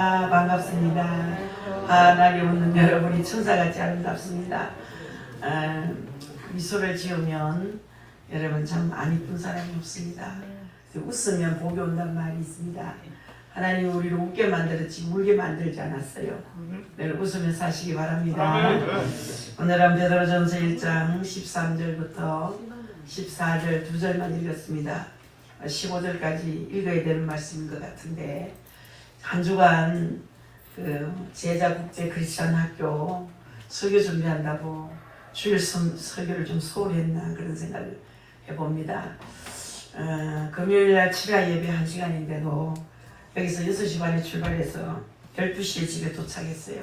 반갑습니다. 날이 웃는 여러분이 천사같이 아름답습니다. 미소를 지으면 여러분 참 안 이쁜 사람이 없습니다. 웃으면 복이 온다는 말이 있습니다. 하나님 우리를 웃게 만들었지 울게 만들지 않았어요. 늘 웃으며 사시기 바랍니다. 오늘은 베드로전서 1장 13절부터 14절 두 절만 읽었습니다. 15절까지 읽어야 되는 말씀인 것 같은데, 한 주간 그 제자국제 크리스천 학교 설교 준비한다고 주일 설교를 좀 소홀히 했나 그런 생각을 해봅니다. 금요일날 7화 예배 1시간인데도 여기서 6시 반에 출발해서 12시에 집에 도착했어요.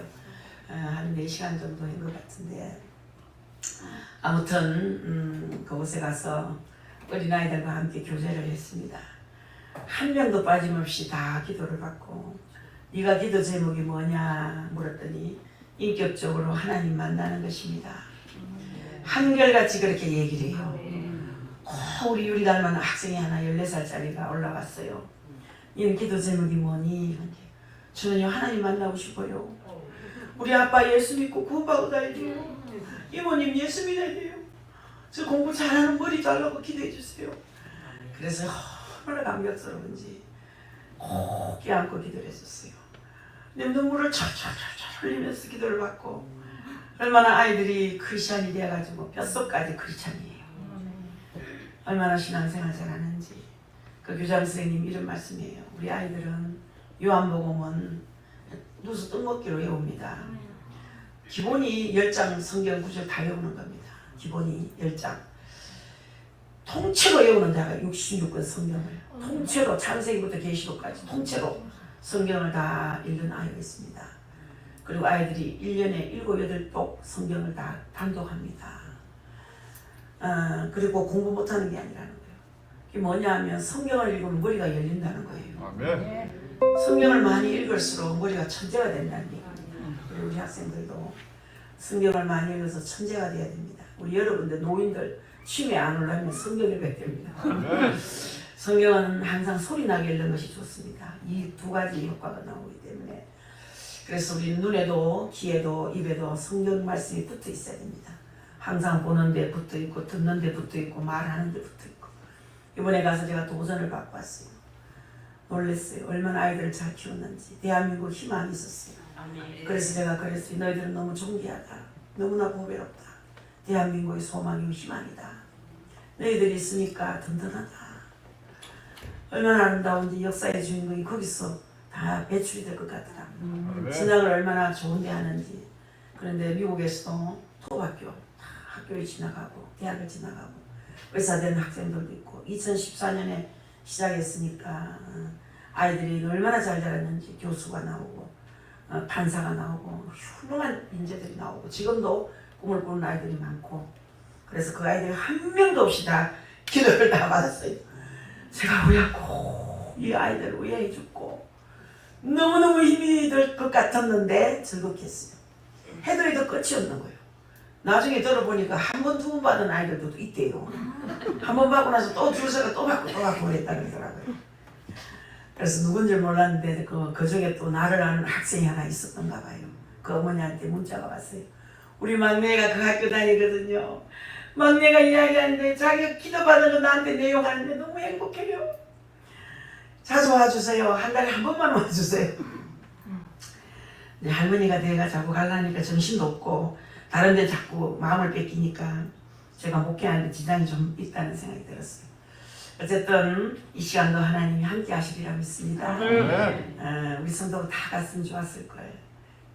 한 4시간 정도인 것 같은데, 아무튼 그곳에 가서 어린아이들과 함께 교제를 했습니다. 한 명도 빠짐없이 다 기도를 받고, 네가 기도 제목이 뭐냐 물었더니 인격적으로 하나님 만나는 것입니다. 한결같이 그렇게 얘기를 해요. 우리 유리 닮은 학생이 하나 14살짜리가 올라왔어요. 이는 기도 제목이 뭐니? 저는요 하나님 만나고 싶어요. 우리 아빠 예수 믿고 구원받고 다녀야 돼요. 이모님 예수 믿어야 돼요. 저 공부 잘하는 머리 달라고 기도해 주세요. 그래서 얼마나 감격스러운지 꼭 껴안고 기도를 했었어요. 근데 눈물을 철철철철 흘리면서 기도를 받고, 얼마나 아이들이 크리스찬이 되어가지고 뼛속까지 크리스찬이에요. 얼마나 신앙생활 잘하는지. 그 교장 선생님 이런 말씀이에요. 우리 아이들은 요한복음은 누수 뜬먹기로 외웁니다. 기본이 10장 성경 구절 다 외우는 겁니다. 기본이 10장. 통째로 외우는 데가 66권 성경을 통째로 창세기부터 계시록까지 통째로 성경을 다 읽는 아이가 있습니다. 그리고 아이들이 1년에 7, 8쪽 성경을 다 단독합니다. 그리고 공부 못하는 게 아니라는 거예요. 그게 뭐냐 하면 성경을 읽으면 머리가 열린다는 거예요. 아멘. 성경을 많이 읽을수록 머리가 천재가 된다는 얘기입니다. 그리고 우리 학생들도 성경을 많이 읽어서 천재가 돼야 됩니다. 우리 여러분들 노인들 취미에 안 올라면 성경 읽어야 됩니다. 성경은 항상 소리나게 읽는 것이 좋습니다. 이 두 가지 효과가 나오기 때문에. 그래서 우리 눈에도 귀에도 입에도 성경 말씀이 붙어 있어야 됩니다. 항상 보는 데 붙어 있고 듣는 데 붙어 있고 말하는 데 붙어 있고. 이번에 가서 제가 도전을 받고 왔어요. 놀랐어요. 얼마나 아이들을 잘 키웠는지. 대한민국 희망이 있었어요. 그래서 제가 그랬어요. 너희들은 너무 존귀하다. 너무나 보배롭다. 대한민국의 소망이고 희망이다. 너희들이 있으니까 든든하다. 얼마나 아름다운지 역사의 주인공이 거기서 다 배출이 될 것 같더라고요. 진학을 얼마나 좋은데 하는지. 그런데 미국에서도 토박교 다 학교에 지나가고 대학을 지나가고 의사 되는 학생들도 있고, 2014년에 시작했으니까 아이들이 얼마나 잘 자랐는지 교수가 나오고 판사가 나오고 훌륭한 인재들이 나오고, 지금도 꿈을 꾸는 아이들이 많고, 그래서 그 아이들이 한 명도 없이 다 기도를 다 받았어요. 제가 우야고 이 아이들을 우야해 줬고 너무너무 힘이 들 것 같았는데 즐겁게 했어요. 해도 끝이 없는 거예요. 나중에 들어보니까 한 번, 두 번 받은 아이들도 있대요. 한 번 받고 나서 또 줄 서가 또 받고 또 받고 그랬다 그러더라고요. 그래서 누군지 몰랐는데 그 중에 또 나를 아는 학생이 하나 있었던가 봐요. 그 어머니한테 문자가 왔어요. 우리 막내가 그 학교 다니거든요. 막내가 이야기하는데 자기가 기도받은 거 나한테 내용하는데 너무 행복해요. 자주 와주세요. 한 달에 한 번만 와주세요. 할머니가 내가 자꾸 가려니까 정신도 없고 다른 데 자꾸 마음을 뺏기니까 제가 목회하는데 지장이 좀 있다는 생각이 들었어요. 어쨌든 이 시간도 하나님이 함께 하시리라 믿습니다. 우리 성도가 다 갔으면 좋았을 거예요.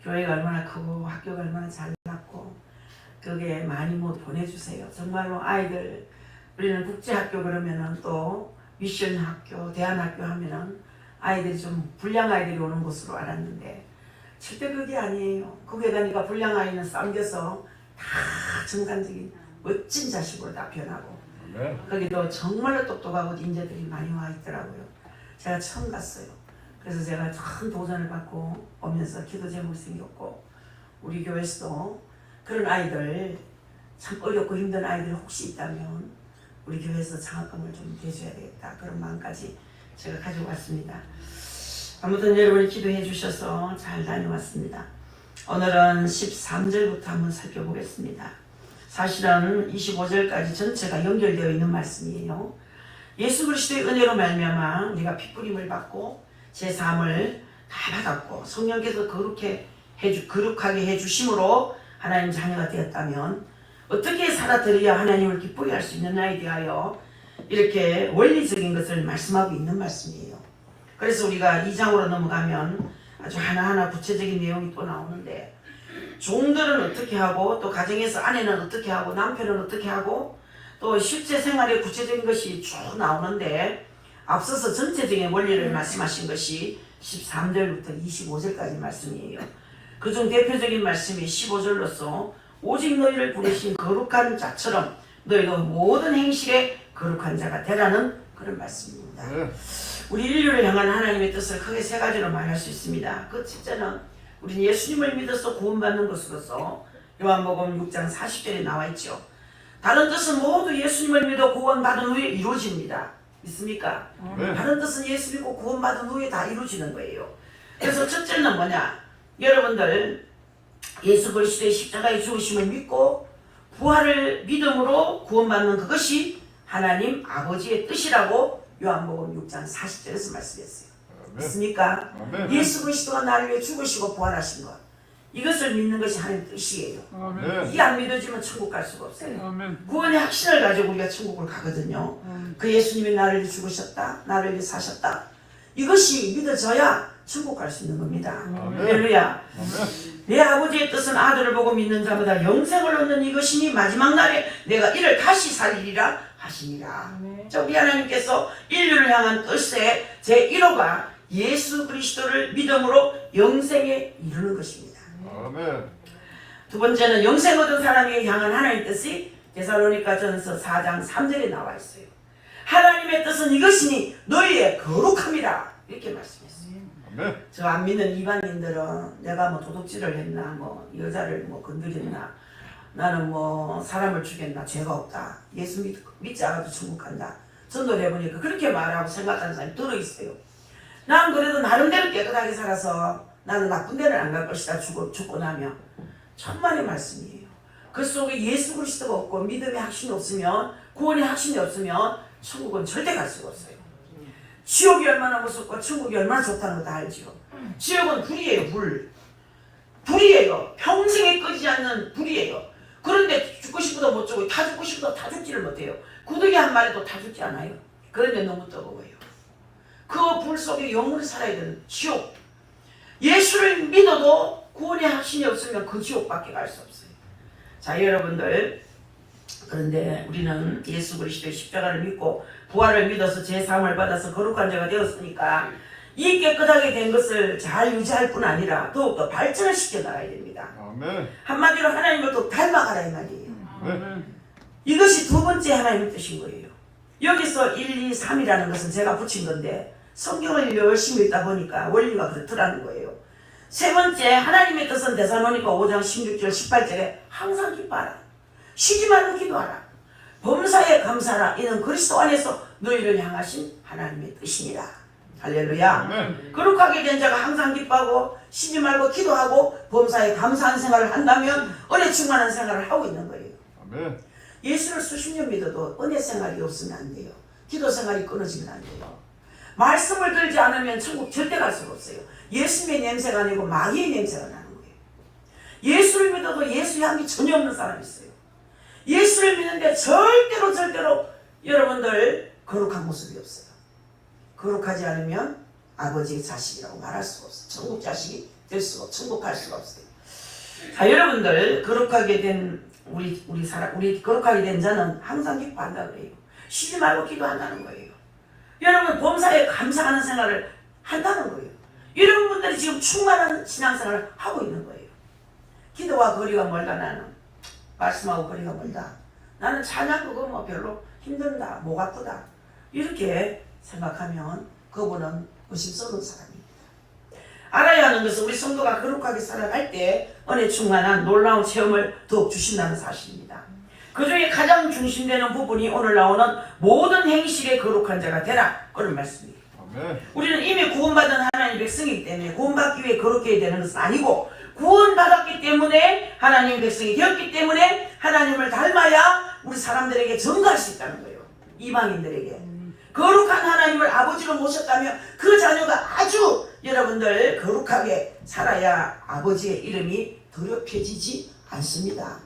교회가 얼마나 크고 학교가 얼마나 잘 났고, 그게 많이 보내주세요. 정말로 아이들, 우리는 국제학교 그러면은 또 미션 학교, 대안학교 하면은 아이들이 좀 불량 아이들이 오는 곳으로 알았는데 절대 그게 아니에요. 거기에 가니까 불량 아이는 쌈겨서 다 정상적인 멋진 자식으로 다 변하고, 거기도 정말로 똑똑하고 인재들이 많이 와 있더라고요. 제가 처음 갔어요. 그래서 제가 큰 도전을 받고 오면서 기도 제목이 생겼고, 우리 교회에서도 그런 아이들, 참 어렵고 힘든 아이들이 혹시 있다면 우리 교회에서 장학금을 좀 대줘야 되겠다, 그런 마음까지 제가 가지고 왔습니다. 아무튼 여러분이 기도해 주셔서 잘 다녀왔습니다. 오늘은 13절부터 한번 살펴보겠습니다. 사실은 25절까지 전체가 연결되어 있는 말씀이에요. 예수 그리스도의 은혜로 말미암아 우리가 핏부림을 받고 제3을 다 받았고 성령께서 거룩하게 해주심으로 하나님 자녀가 되었다면 어떻게 살아드려야 하나님을 기쁘게 할 수 있느냐에 대하여 이렇게 원리적인 것을 말씀하고 있는 말씀이에요. 그래서 우리가 2장으로 넘어가면 아주 하나하나 구체적인 내용이 또 나오는데 종들은 어떻게 하고 또 가정에서 아내는 어떻게 하고 남편은 어떻게 하고 또 실제 생활의 구체적인 것이 쭉 나오는데 앞서서 전체적인 원리를 말씀하신 것이 13절부터 25절까지 말씀이에요. 그중 대표적인 말씀이 15절로서 오직 너희를 부르신 거룩한 자처럼 너희도 모든 행실에 거룩한 자가 되라는 그런 말씀입니다. 우리 인류를 향한 하나님의 뜻을 크게 세 가지로 말할 수 있습니다. 그 첫째는 우리는 예수님을 믿어서 구원받는 것으로서 요한복음 6장 40절에 나와 있죠. 다른 뜻은 모두 예수님을 믿어 구원받은 후에 이루어집니다. 믿습니까? 다른 뜻은 예수 믿고 구원받은 후에 다 이루어지는 거예요. 그래서 첫째는 뭐냐? 여러분들 예수 그리스도의 십자가의 죽으심을 믿고 부활을 믿음으로 구원받는 그것이 하나님 아버지의 뜻이라고 요한복음 6장 40절에서 말씀했어요. 믿습니까? 예수 그리스도가 나를 위해 죽으시고 부활하신 것, 이것을 믿는 것이 하나님의 뜻이에요. 이게 안 믿어지면 천국 갈 수가 없어요. 구원의 확신을 가지고 우리가 천국을 가거든요. 그 예수님이 나를 위해 죽으셨다, 나를 위해 사셨다, 이것이 믿어져야 천국 갈 수 있는 겁니다. 할렐루야. 내 아버지의 뜻은 아들을 보고 믿는 자마다 영생을 얻는 이것이니 마지막 날에 내가 이를 다시 살리리라 하시니라. 우리 하나님께서 인류를 향한 뜻의 제1호가 예수 그리스도를 믿음으로 영생에 이르는 것입니다. 아멘. 두 번째는 영생 얻은 사람에게 향한 하나님의 뜻이 데살로니가전서 4장 3절에 나와 있어요. 하나님의 뜻은 이것이니 너희의 거룩함이라, 이렇게 말씀했어요. 저 안 믿는 이방인들은 내가 뭐 도둑질을 했나, 뭐 여자를 뭐 건드렸나, 나는 뭐 사람을 죽였나, 죄가 없다, 예수 믿지 않아도 천국 간다, 전도를 해보니까 그렇게 말하고 생각하는 사람이 들어있어요. 난 그래도 나름대로 깨끗하게 살아서 나는 나쁜 데는 안 갈 것이다, 죽고 나면. 천만의 말씀이에요. 그 속에 예수 그리스도가 없고 믿음의 확신이 없으면, 구원의 확신이 없으면 천국은 절대 갈 수가 없어요. 지옥이 얼마나 무섭고 천국이 얼마나 좋다는 거 다 알죠. 지옥은 불이에요. 불이에요. 평생에 꺼지지 않는 불이에요. 그런데 죽고 싶어도 못 죽고 다 죽고 싶어도 다 죽지를 못해요. 구더기 한 마리도 다 죽지 않아요. 그런데 너무 뜨거워요. 그 불 속에 영원히 살아야 되는 지옥. 예수를 믿어도 구원의 확신이 없으면 그 지옥밖에 갈 수 없어요. 자, 여러분들, 그런데 우리는 예수 그리스도의 십자가를 믿고 부활을 믿어서 제3을 받아서 거룩한 자가 되었으니까 이 깨끗하게 된 것을 잘 유지할 뿐 아니라 더욱더 발전을 시켜나가야 됩니다. 아멘. 한마디로 하나님을 더 닮아가라 이 말이에요. 아멘. 이것이 두 번째 하나님의 뜻인 거예요. 여기서 1, 2, 3이라는 것은 제가 붙인 건데 성경을 열심히 읽다 보니까 원리가 그렇더라는 거예요. 세 번째, 하나님의 뜻은 데살로니가 5장 16절 18절에 항상 기뻐하라, 쉬지 말고 기도하라, 범사에 감사하라, 이는 그리스도 안에서 너희를 향하신 하나님의 뜻이니라. 할렐루야. 아멘. 거룩하게 된 자가 항상 기뻐하고 쉬지 말고 기도하고 범사에 감사한 생활을 한다면 은혜 충만한 생활을 하고 있는 거예요. 아멘. 예수를 수십 년 믿어도 은혜 생활이 없으면 안 돼요. 기도 생활이 끊어지면 안 돼요. 말씀을 들지 않으면 천국 절대 갈 수가 없어요. 예수님의 냄새가 아니고 마귀의 냄새가 나는 거예요. 예수를 믿어도 예수 향기 전혀 없는 사람이 있어요. 예수를 믿는데 절대로 여러분들 거룩한 모습이 없어요. 거룩하지 않으면 아버지의 자식이라고 말할 수가 없어요. 천국 자식이 될 수가 없어요. 천국 갈 수가 없어요. 자, 여러분들, 거룩하게 된 우리 거룩하게 된 자는 항상 기뻐한다 그래요. 쉬지 말고 기도한다는 거예요. 여러분, 범사에 감사하는 생활을 한다는 거예요. 이런 분들이 지금 충만한 신앙생활을 하고 있는 거예요. 기도와 거리가 멀다. 나는 말씀하고 거리가 멀다. 나는 찬양 그거 뭐 별로 힘든다, 목 아프다, 이렇게 생각하면 그분은 의심스러운 사람입니다. 알아야 하는 것은 우리 성도가 거룩하게 살아갈 때 은혜 충만한 놀라운 체험을 더욱 주신다는 사실입니다. 그 중에 가장 중심되는 부분이 오늘 나오는 모든 행실에 거룩한 자가 되라, 그런 말씀이에요. 우리는 이미 구원받은 하나님 백성이기 때문에 구원받기 위해 거룩해야 되는 것은 아니고 구원받았기 때문에 하나님 백성이 되었기 때문에 하나님을 닮아야 우리 사람들에게 전가할 수 있다는 거예요. 이방인들에게. 거룩한 하나님을 아버지로 모셨다면 그 자녀가 아주 여러분들 거룩하게 살아야 아버지의 이름이 더럽혀지지 않습니다.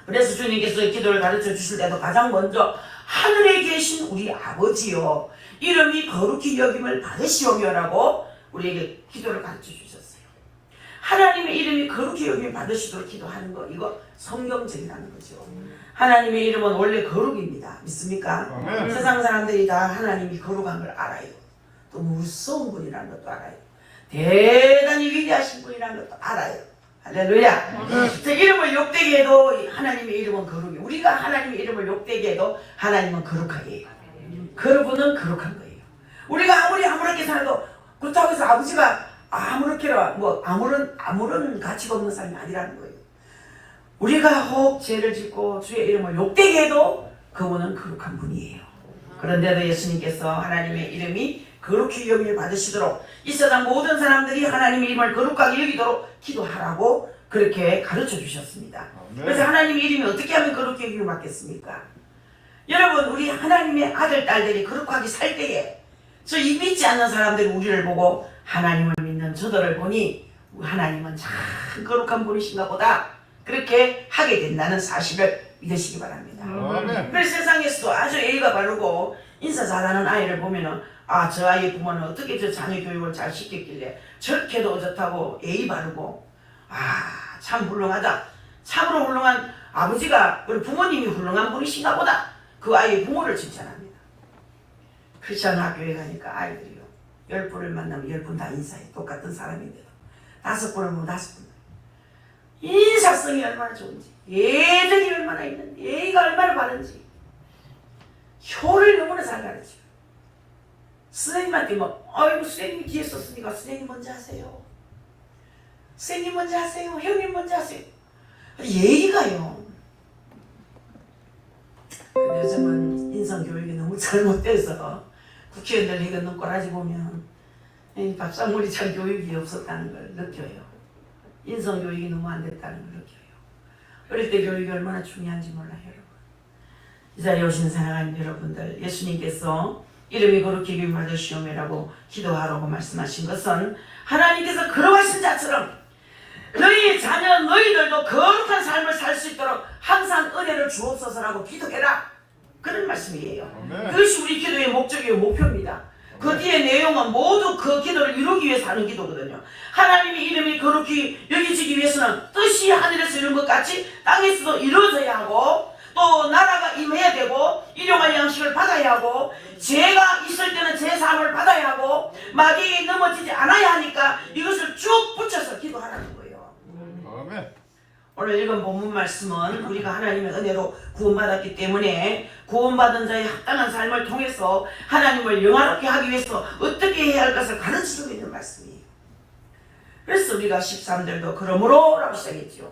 그래서 주님께서 기도를 가르쳐 주실 때도 가장 먼저 하늘에 계신 우리 아버지요 이름이 거룩히 여김을 받으시오며라고 우리에게 기도를 가르쳐 주셨어요. 하나님의 이름이 거룩히 여김을 받으시도록 기도하는 거 이거 성경적이라는 거죠. 하나님의 이름은 원래 거룩입니다. 믿습니까? 세상 사람들이 다 하나님이 거룩한 걸 알아요. 또 무서운 분이라는 것도 알아요. 대단히 위대하신 분이라는 것도 알아요. 할렐루야. 이름을 욕되게 해도 하나님의 이름은 거룩해. 우리가 하나님의 이름을 욕되게 해도 하나님은 거룩하게 해요. 그분은 거룩한 거예요. 우리가 아무리 아무렇게 살아도 그렇다고 해서 아버지가 아무렇게라 뭐 아무런 가치가 없는 사람이 아니라는 거예요. 우리가 혹 죄를 짓고 주의 이름을 욕되게 해도 그분은 거룩한 분이에요. 그런데도 예수님께서 하나님의 이름이 거룩히 여김을 받으시도록 이 세상 모든 사람들이 하나님의 이름을 거룩하게 여기도록 기도하라고 그렇게 가르쳐 주셨습니다. 그래서 하나님의 이름이 어떻게 하면 거룩히 여김을 받겠습니까? 여러분 우리 하나님의 아들 딸들이 거룩하게 살 때에 저 이 믿지 않는 사람들이 우리를 보고 하나님을 믿는 저들을 보니 하나님은 참 거룩한 분이신가 보다 그렇게 하게 된다는 사실을 믿으시기 바랍니다. 그래서 세상에서도 아주 예의가 바르고 인사 잘하는 아이를 보면은 아, 저 아이의 부모는 어떻게 저 자녀 교육을 잘 시켰길래 저렇게도 어떻다고 예의 바르고 아, 참 훌륭하다. 참으로 훌륭한 아버지가 우리 부모님이 훌륭한 분이신가 보다. 그 아이의 부모를 칭찬합니다. 크리스천 학교에 가니까 아이들이요 10분을 만나면 10분 다 인사해. 똑같은 사람인데도 5분을 보면 5분 인사성이 얼마나 좋은지 예절이 얼마나 있는지 예의가 얼마나 바른지 효를 너무나 잘 가르쳐요. 선생님한테 뭐 아이고 선생님이 뒤에 썼으니까 선생님 먼저 하세요. 선생님 먼저 하세요. 형님 먼저 하세요. 예의가요. 근데 요즘은 인성교육이 너무 잘못돼서 국회의원들 이거 꼬라지 보면 밥상머리 참 교육이 없었다는 걸 느껴요. 인성교육이 너무 안 됐다는 걸 느껴요. 어릴 때 교육이 얼마나 중요한지 몰라요, 여러분. 이 자리에 오신 사랑하는 여러분들, 예수님께서 이름이 거룩히 여김을 받으시오며라고 기도하라고 말씀하신 것은 하나님께서 걸어가신 자처럼 너희 자녀 너희들도 거룩한 삶을 살 수 있도록 항상 은혜를 주옵소서라고 기도해라. 그런 말씀이에요. 그것이 우리 기도의 목적이고 목표입니다. 그 뒤에 내용은 모두 그 기도를 이루기 위해서 하는 기도거든요. 하나님의 이름이 거룩히 여기지기 위해서는 뜻이 하늘에서 이룬 것 같이 땅에서도 이루어져야 하고 또 나라가 임해야 되고 일용할 양식을 받아야 하고 죄가 있을 때는 제사함을 받아야 하고 마귀에 넘어지지 않아야 하니까 이것을 쭉 붙여서 기도하라는 거예요. 오늘 읽은 본문 말씀은 우리가 하나님의 은혜로 구원받았기 때문에 구원받은 자의 합당한 삶을 통해서 하나님을 영화롭게 하기 위해서 어떻게 해야 할 것을 가르치고 있는 말씀이에요. 그래서 우리가 13절도 그러므로 라고 시작했죠.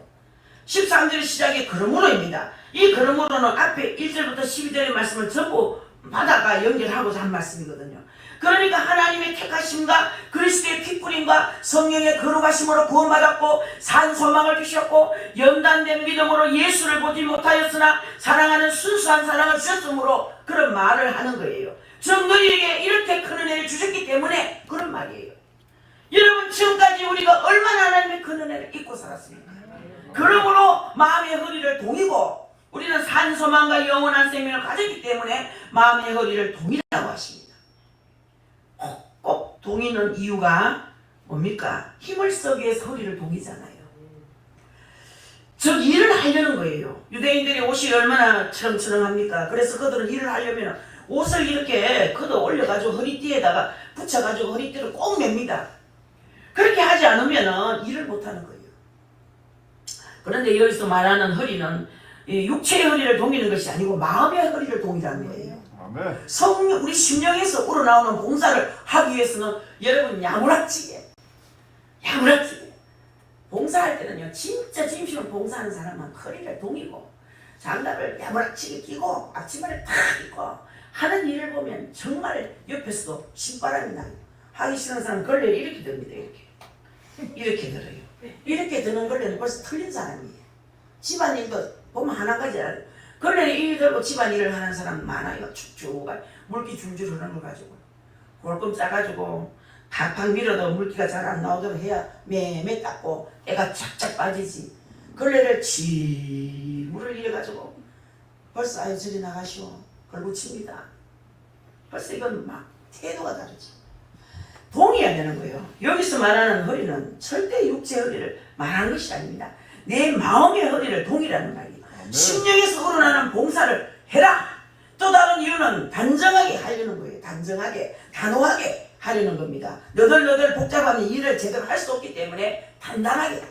13절 시작이 그러므로입니다. 이 그러므로는 앞에 1절부터 12절의 말씀을 전부 바다가 연결하고자 한 말씀이거든요. 그러니까 하나님의 택하심과 그리스도의 피뿌림과 성령의 거룩하심으로 구원받았고 산 소망을 주셨고 연단된 믿음으로 예수를 보지 못하였으나 사랑하는 순수한 사랑을 주셨으므로 그런 말을 하는 거예요. 즉 너희에게 이렇게 큰 은혜를 주셨기 때문에 그런 말이에요. 여러분 지금까지 우리가 얼마나 하나님의 큰 은혜를 잊고 살았습니까? 그러므로 마음의 허리를 동이고 우리는 산 소망과 영원한 생명을 가졌기 때문에 마음의 허리를 동이라고 하십니다. 꼭 동이는 이유가 뭡니까? 힘을 쓰기 위해서 허리를 동이잖아요. 즉 일을 하려는 거예요. 유대인들의 옷이 얼마나 처렁처렁합니까? 그래서 그들은 일을 하려면 옷을 이렇게 걷어 올려가지고 허리띠에다가 붙여가지고 허리띠를 꼭 맵니다. 그렇게 하지 않으면 일을 못하는 거예요. 그런데 여기서 말하는 허리는 육체의 허리를 동이는 것이 아니고 마음의 허리를 동이라는 거예요. 성령, 우리 심령에서 우러나오는 봉사를 하기 위해서는 여러분 야무락지게 봉사할 때는요 진짜 진심으로 봉사하는 사람은 허리를 동이고 장갑을 야무락지게 끼고 앞치마를 탁 입고 하는 일을 보면 정말 옆에서도 신바람이 나요. 하기 싫은 사람은 걸레를 이렇게 듭니다. 이렇게 들어요. 이렇게 드는 걸레는 벌써 틀린 사람이에요. 집안일도 보면 하나까지 알아요. 걸레를 이리 들고 집안일을 하는 사람 많아요. 축축 물기 줄줄 흐르는 걸 가지고 골금 짜가지고 팍팍 밀어도 물기가 잘 안 나오도록 해야 매매 닦고 애가 착착 빠지지. 걸레를 물을 이래가지고 벌써 아유 저리 나가시오 걸붙입니다. 벌써 이건 막 태도가 다르죠. 동의해야 되는 거예요. 여기서 말하는 허리는 절대 육체 허리를 말하는 것이 아닙니다. 내 마음의 허리를 동의라는 말이에요. 심령에서 우러나는 봉사를 해라. 또 다른 이유는 단정하게 하려는 거예요. 단정하게, 단호하게 하려는 겁니다. 너덜너덜 복잡하면 일을 제대로 할 수 없기 때문에 단단하게.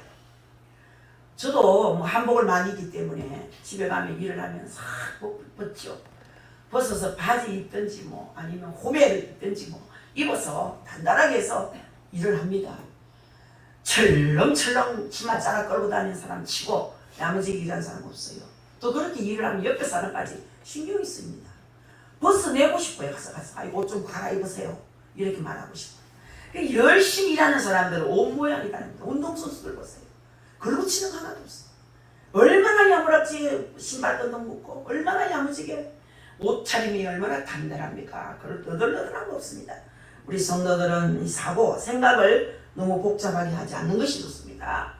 저도 뭐 한복을 많이 입기 때문에 집에 가면 일을 하면 싹 벗죠. 벗어서 바지 입든지 뭐 아니면 호메를 입든지 뭐 입어서 단단하게 해서 일을 합니다. 철렁철렁 치마 짜라 끌고 다니는 사람 치고 야무지게 일하는 사람 없어요. 또 그렇게 일을 하면 옆에 사람까지 신경이 쓰입니다. 벗어내고 싶어요. 가서 옷 좀 갈아입으세요. 이렇게 말하고 싶어요. 열심히 일하는 사람들은 옷 모양이 다릅니다. 운동선수들 보세요. 걸붙이는 거 하나도 없어요. 얼마나 야무랗지 신발끈도 묶고 얼마나 야무지게 옷차림이 얼마나 단단합니까? 그걸 너덜너덜한 거 없습니다. 우리 성도들은 이 사고, 생각을 너무 복잡하게 하지 않는 것이 좋습니다.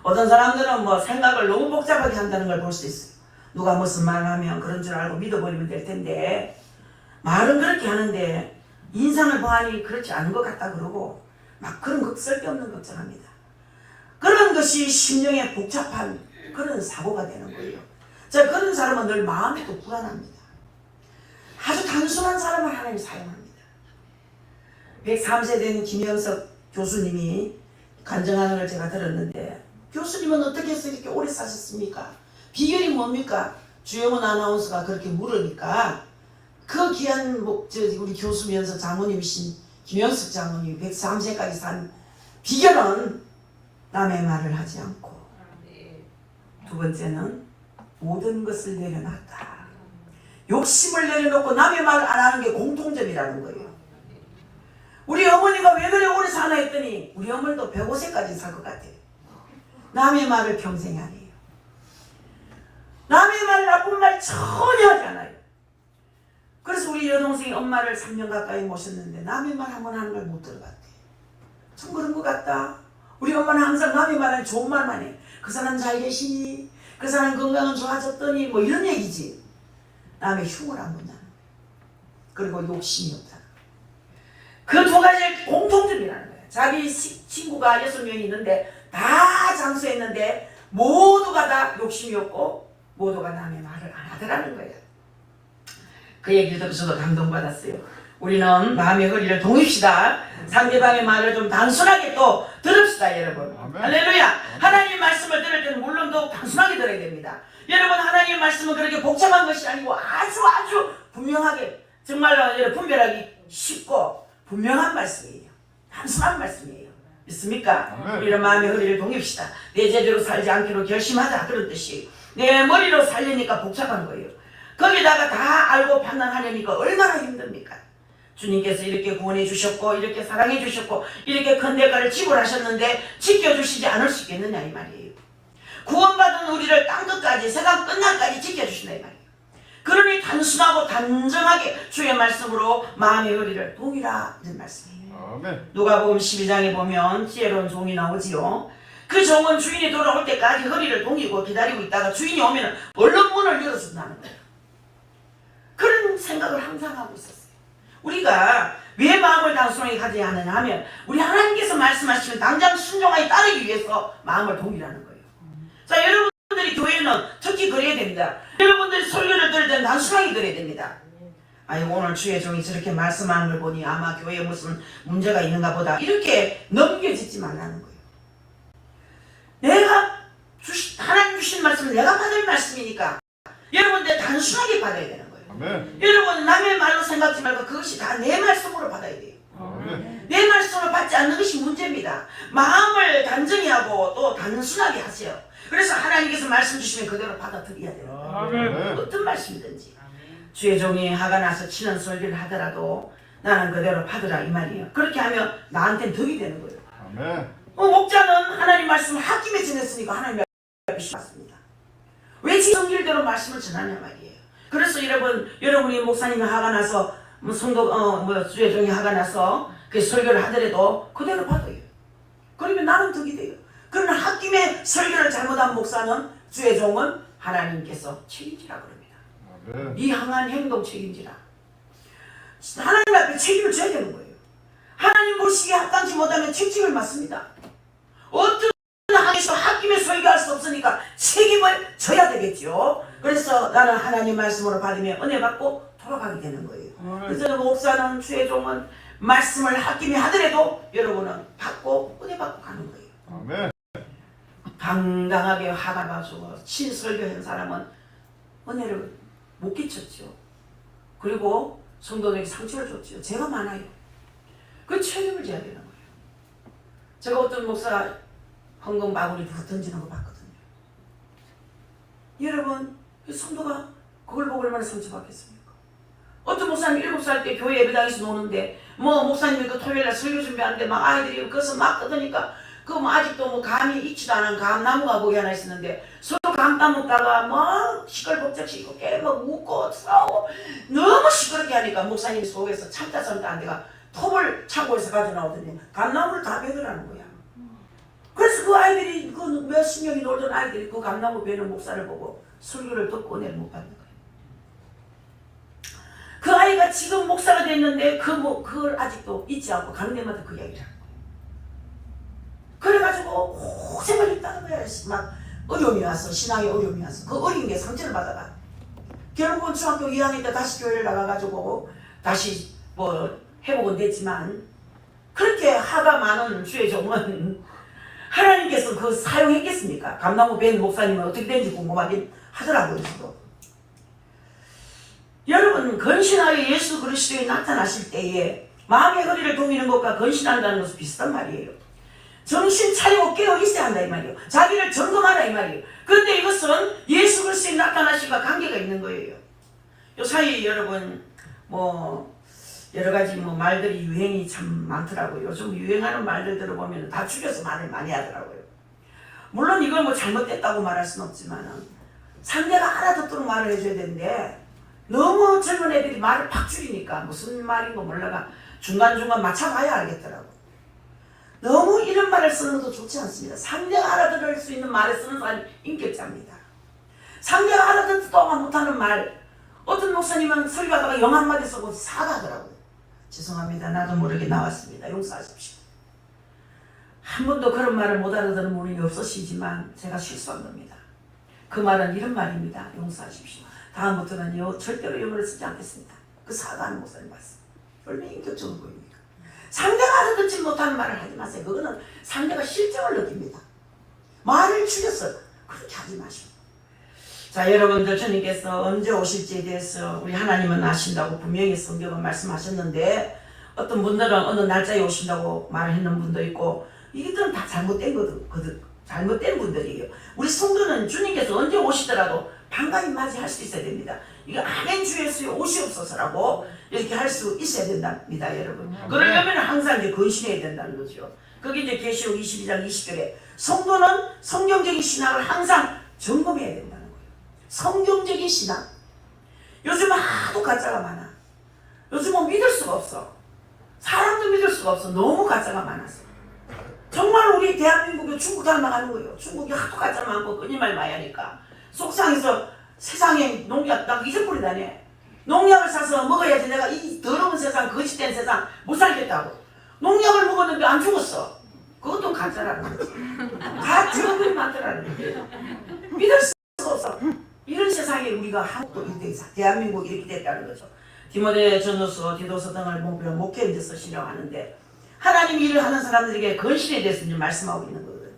어떤 사람들은 뭐 생각을 너무 복잡하게 한다는 걸 볼 수 있어요. 누가 무슨 말을 하면 그런 줄 알고 믿어버리면 될 텐데 말은 그렇게 하는데 인상을 보아니 그렇지 않은 것 같다 그러고 막 그런 쓸데없는 걱정합니다. 그런 것이 심령에 복잡한 그런 사고가 되는 거예요. 자, 그런 사람은 늘 마음이 또 불안합니다. 아주 단순한 사람을 하나님 사용합니다. 103세 된 김영석 교수님이 간증하는 걸 제가 들었는데 교수님은 어떻게 해서 이렇게 오래 사셨습니까? 비결이 뭡니까? 주영은 아나운서가 그렇게 물으니까 그 귀한 우리 교수면서 장모님이신 김영석 장모님이 103세까지 산 비결은 남의 말을 하지 않고 두 번째는 모든 것을 내려놨다. 욕심을 내려놓고 남의 말을 안 하는 게 공통점이라는 거예요. 우리 어머니가 왜 그래 오래 사나 했더니 우리 어머니도 105세까지 살 것 같아요. 남의 말을 평생 안 해요. 남의 말 나쁜 말 전혀 하지 않아요. 그래서 우리 여동생이 엄마를 3년 가까이 모셨는데 남의 말 한 번 하는 걸 못 들어봤대요. 참 그런 것 같다. 우리 엄마는 항상 남의 말은 좋은 말만 해. 그 사람 잘 계시니? 그 사람 건강은 좋아졌더니? 뭐 이런 얘기지. 남의 흉을 안 본다는 거예요. 그리고 욕심이 없다는 거예요. 그 두 가지 공통점이라는 거예요. 자기 친구가 6명이 있는데 다 장수했는데 모두가 다 욕심이 없고 모두가 남의 말을 안 하더라는 거예요. 그 얘기를 듣고 저도 감동받았어요. 우리는 마음의 허리를 동입시다. 상대방의 말을 좀 단순하게 또 들읍시다, 여러분. 아멘. 할렐루야. 하나님의 말씀을 들을 때는 물론 더 단순하게 들어야 됩니다. 여러분, 하나님의 말씀은 그렇게 복잡한 것이 아니고 아주 분명하게, 정말로 분별하기 쉽고 분명한 말씀이에요. 단순한 말씀이에요. 믿습니까? 우리는 마음의 허리를 동입시다. 내 제대로 살지 않기로 결심하자, 그런 뜻이에요. 내 머리로 살려니까 복잡한 거예요. 거기다가 다 알고 판단하려니까 얼마나 힘듭니까? 주님께서 이렇게 구원해 주셨고 이렇게 사랑해 주셨고 이렇게 큰 대가를 지불하셨는데 지켜주시지 않을 수 있겠느냐 이 말이에요. 구원받은 우리를 땅끝까지 세상 끝날까지 지켜주신다 이 말이에요. 그러니 단순하고 단정하게 주의 말씀으로 마음의 허리를 동이라 이런 말씀이에요. 아멘. 누가복음 12장에 보면 지혜로운 종이 나오지요. 그 종은 주인이 돌아올 때까지 허리를 동이고 기다리고 있다가 주인이 오면 얼른 문을 열어준다는 거예요. 그런 생각을 항상 하고 있었어요. 우리가 왜 마음을 단순하게 가져야 하느냐 하면 우리 하나님께서 말씀하시면 당장 순종하게 따르기 위해서 마음을 동이라는 거예요. 자, 여러분들이 교회는 특히 그래야 됩니다. 여러분들이 설교를 들을 때는 단순하게 들어야 됩니다. 아이고 오늘 주의 종이 저렇게 말씀하는 걸 보니 아마 교회에 무슨 문제가 있는가 보다 이렇게 넘겨짓지 말라는 거예요. 하나님 주신 말씀은 내가 받을 말씀이니까 여러분들 단순하게 받아야 되는 거예요. 아멘. 여러분 남의 말로 생각하지 말고 그것이 다 내 말씀으로 받아야 돼요. 아멘. 내 말씀을 받지 않는 것이 문제입니다. 마음을 단정히 하고 또 단순하게 하세요. 그래서 하나님께서 말씀 주시면 그대로 받아들여야 돼요. 아멘. 어떤 말씀이든지 주의 종이 화가 나서 치는 설교를 하더라도 나는 그대로 받으라 이 말이에요. 그렇게 하면 나한테는 덕이 되는 거예요. 아멘. 목자는 하나님 말씀을 홧김에 전했으니까 하나님 앞에 맞습니다. 왜 지성질대로 말씀을 전하냐 말이에요. 그래서 여러분이 목사님이 화가 나서 주의 종이 화가 나서 그 설교를 하더라도 그대로 받아요. 그러면 나는 덕이 돼요. 그러나 홧김에 설교를 잘못한 목사는 주의 종은 하나님께서 책임지라 그럽니다. 아멘. 네 향한 행동 책임지라. 하나님 앞에 책임을 져야 되는 거예요. 하나님 보시기에 합당치 못하면 책임을 맡습니다. 어떤 항에서 홧김에 설교할 수 없으니까 책임을 져야 되겠죠. 그래서 나는 하나님 말씀으로 받으면 은혜 받고 돌아가게 되는 거예요. 그래서 목사는 주의 종은 말씀을 홧김에 하더라도 여러분은 받고 은혜 받고 가는 거예요. 아멘. 당당하게 화가 가지고 친설교한 사람은 은혜를 못 끼쳤죠. 그리고 성도들에게 상처를 줬죠. 죄가 많아요. 그 책임을 져야 되는 거예요. 제가 어떤 목사 헌금 바구니 던지는 거 봤거든요. 여러분, 그 성도가 그걸 보고 얼마나 상처받겠습니까? 어떤 목사님 7살 때 교회 예배당에서 노는데 목사님이 그 토요일날 설교 준비하는데 막 아이들이 그것을 막 뜯으니까 아직도 감이 익지도 않은 감나무가 거기 하나 있었는데 서로 감 따먹다가 막 시끌벅적시고 깨막 웃고 싸우고 너무 시끄럽게 하니까 목사님 속에서 참다 안 돼가 톱을 창고에서 가져 나오더니 감나무를 다 베더라는 거야. 그래서 그 아이들이 그 몇십 명이 놀던 아이들이 그 감나무 베는 목사를 보고 설교를 듣고 은혜를 못 받는 거예요. 그 아이가 지금 목사가 됐는데 그걸 아직도 잊지 않고 가는 데마다 그 이야기를 하는 거예요. 그래가지고 고생을 했다는 거야. 막 어려움이 왔어. 신앙에 어려움이 왔어. 그 어린 게 상처를 받아가. 결국은 중학교 2학년 때 다시 교회를 나가가지고 다시 회복은 됐지만 그렇게 화가 많은 주의 종은 하나님께서 그거 사용했겠습니까? 감나무 벤 목사님은 어떻게 된지 궁금하긴 하더라고요. 저도. 여러분, 건신하게 예수 그리스도에 나타나실 때에 마음의 허리를 동이는 것과 건신한다는 것은 비슷한 말이에요. 정신 차리고 깨어 있어야 한다 이 말이에요. 자기를 점검하라 이 말이에요. 그런데 이것은 예수 그리스도에 나타나심과 관계가 있는 거예요. 요 사이 여러분 여러 가지 말들이 유행이 참 많더라고요. 요즘 유행하는 말들 들어보면 다 죽여서 말을 많이 하더라고요. 물론 이걸 잘못됐다고 말할 수는 없지만 상대가 알아듣도록 말을 해줘야 되는데 너무 젊은 애들이 말을 팍 줄이니까 무슨 말인 거 몰라가 중간중간 맞춰봐야 알겠더라고. 너무 이런 말을 쓰는 것도 좋지 않습니다. 상대가 알아들을 수 있는 말을 쓰는 사람이 인격자입니다. 상대가 알아듣지도 못하는 말, 어떤 목사님은 설교하다가 영 한마디 쓰고 사과하더라고요. 죄송합니다. 나도 모르게 나왔습니다. 용서하십시오. 한 번도 그런 말을 못 알아듣는 분이 없으시지만 제가 실수한 겁니다. 그 말은 이런 말입니다. 용서하십시오. 다음부터는요 절대로 영어를 쓰지 않겠습니다. 그 사과하는 목사님 말씀. 얼마나 인격적으로 보입니까? 상대가 알아듣지 못하는 말을 하지 마세요. 그거는 상대가 실정을 느낍니다. 말을 줄여서 그렇게 하지 마시고. 자, 여러분들 주님께서 언제 오실지에 대해서 우리 하나님은 아신다고 분명히 성경은 말씀하셨는데 어떤 분들은 어느 날짜에 오신다고 말했는 분도 있고 이들은 다 잘못된 거거든. 잘못된 분들이에요. 우리 성도는 주님께서 언제 오시더라도 반가이 맞이할 수 있어야 됩니다. 이거 아멘 주 예수의 오시옵소서라고 이렇게 할 수 있어야 된답니다, 여러분. 그러려면 항상 이제 건신해야 된다는 거죠. 그게 이제 계시록 22장 20절에 성도는 성경적인 신앙을 항상 점검해야 된다는 거예요. 성경적인 신앙. 요즘은 하도 가짜가 많아. 요즘은 믿을 수가 없어. 사람도 믿을 수가 없어. 너무 가짜가 많아서. 정말 우리 대한민국이 중국 닮아가는 거예요. 중국이 하도 가짜 많고 끊임말 많이 하니까 속상해서 세상에 농약 나 잊어버리다네. 농약을 사서 먹어야지 내가 이 더러운 세상 거짓된 세상 못 살겠다고. 농약을 먹었는데 안 죽었어. 그것도 가짜라는 거지. 다 증거를 만들라는 거예요. 믿을 수가 없어. 이런 세상에 우리가 한국도 이렇게 대한민국이 이렇게 됐다는 거죠. 디모데 전후서, 디도서 등을 목회에 대해서 신령하는데 하나님이 일을 하는 사람들에게 건신에 대해서 이제 말씀하고 있는 거거든요.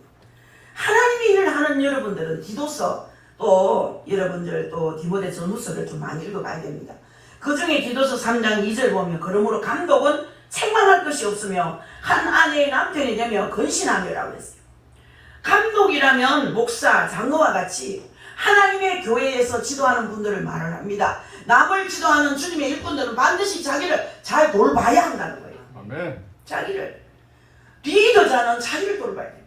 하나님이 일을 하는 여러분들은 디도서 또 여러분들 또 디모데 전후서를 좀 많이 읽어봐야 됩니다. 그 중에 디도서 3장 2절 보면 그러므로 감독은 책망할 것이 없으며 한 아내의 남편이 되며 건신하며라고 했어요. 감독이라면 목사, 장로와 같이 하나님의 교회에서 지도하는 분들을 말을 합니다. 남을 지도하는 주님의 일꾼들은 반드시 자기를 잘 돌봐야 한다는 거예요. 아멘. 자기를. 리더자는 자기를 돌봐야 돼요.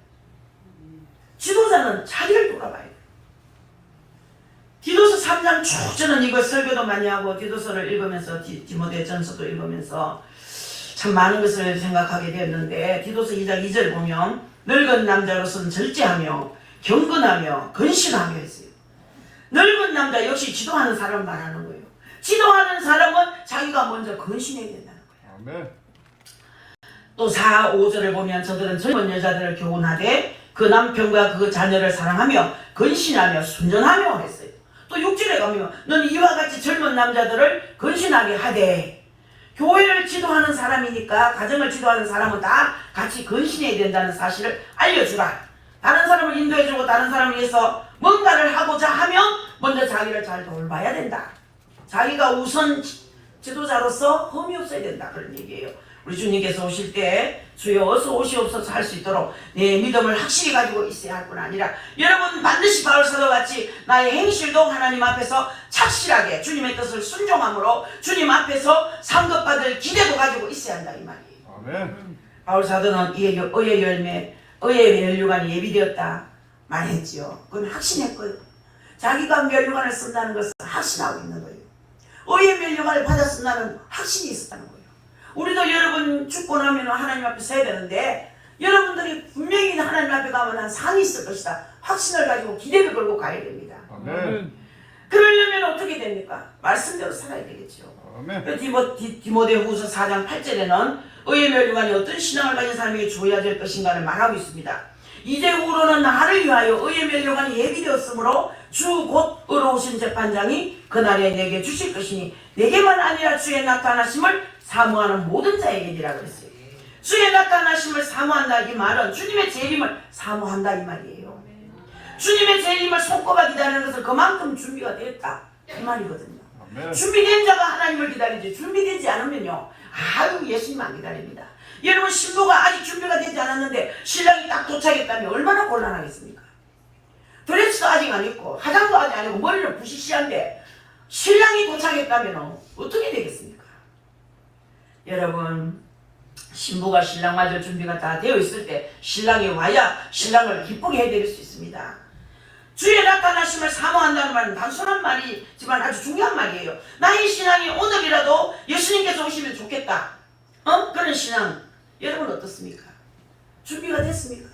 지도자는 자기를 돌아봐야 돼요. 디도서 3장 쭉 저는 이거 설교도 많이 하고 디도서를 읽으면서 디모데전서도 읽으면서 참 많은 것을 생각하게 되었는데 디도서 2장 2절 보면 늙은 남자로서는 절제하며 경건하며 근신하며 했어요. 늙은 남자 역시 지도하는 사람을 말하는 거예요. 지도하는 사람은 자기가 먼저 근신해야 된다는 거예요. 아멘. 또 4, 5절을 보면 저들은 젊은 여자들을 교훈하되 그 남편과 그 자녀를 사랑하며 근신하며 순전하며 했어요. 또 6절에 가면 너는 이와 같이 젊은 남자들을 근신하게 하되 교회를 지도하는 사람이니까 가정을 지도하는 사람은 다 같이 근신해야 된다는 사실을 알려주라. 다른 사람을 인도해주고 다른 사람을 위해서 뭔가를 하고자 하면 먼저 자기를 잘 돌봐야 된다. 자기가 우선 지도자로서 흠이 없어야 된다. 그런 얘기예요. 우리 주님께서 오실 때 주여 어서 오시옵소서 할 수 있도록 내 믿음을 확실히 가지고 있어야 할 뿐 아니라 여러분 반드시 바울 사도같이 나의 행실도 하나님 앞에서 착실하게 주님의 뜻을 순종함으로 주님 앞에서 상급받을 기대도 가지고 있어야 한다 이 말이에요. 아멘. 바울 사도는 의의 열매, 의의 면류관이 예비되었다 말했지요. 그건 확신했고요. 자기가 면류관을 쓴다는 것을 확신하고 있는 거예요. 의의 면류관을 받았쓴다는 확신이 있었다는 거예요. 우리도 여러분 죽고 나면 하나님 앞에 서야 되는데 여러분들이 분명히 하나님 앞에 가면 한 상이 있을 것이다. 확신을 가지고 기대를 걸고 가야 됩니다. 아멘. 그러려면 어떻게 됩니까? 말씀대로 살아야 되겠죠. 아멘. 디모데후서 4장 8절에는 의의 멸류관이 어떤 신앙을 가진 사람에게 주어야 될 것인가를 말하고 있습니다. 이제후로는 나를 위하여 의의 멸류관이 예비되었으므로 주 곧 의로우신 재판장이 그날에 내게 주실 것이니 내게만 아니라 주의 나타나심을 사모하는 모든 자에게니라 그랬어요. 주의 나타나심을 사모한다 이 말은 주님의 재림을 사모한다 이 말이에요. 주님의 재림을 손꼽아 기다리는 것은 그만큼 준비가 되었다 이 말이거든요. 아멘. 준비된 자가 하나님을 기다리지 준비되지 않으면요 아유 예수님 안 기다립니다. 여러분 신부가 아직 준비가 되지 않았는데 신랑이 딱 도착했다면 얼마나 곤란하겠습니까? 드레스도 아직 안 입고 화장도 아직 안 하고 머리는 부시시한데 신랑이 도착했다면 어떻게 되겠습니까? 여러분 신부가 신랑마저 준비가 다 되어 있을 때 신랑이 와야 신랑을 기쁘게 해드릴 수 있습니다. 주의 나타나심을 사모한다는 말은 단순한 말이지만 아주 중요한 말이에요. 나의 신앙이 오늘이라도 예수님께서 오시면 좋겠다. 그런 신앙 여러분 어떻습니까? 준비가 됐습니까?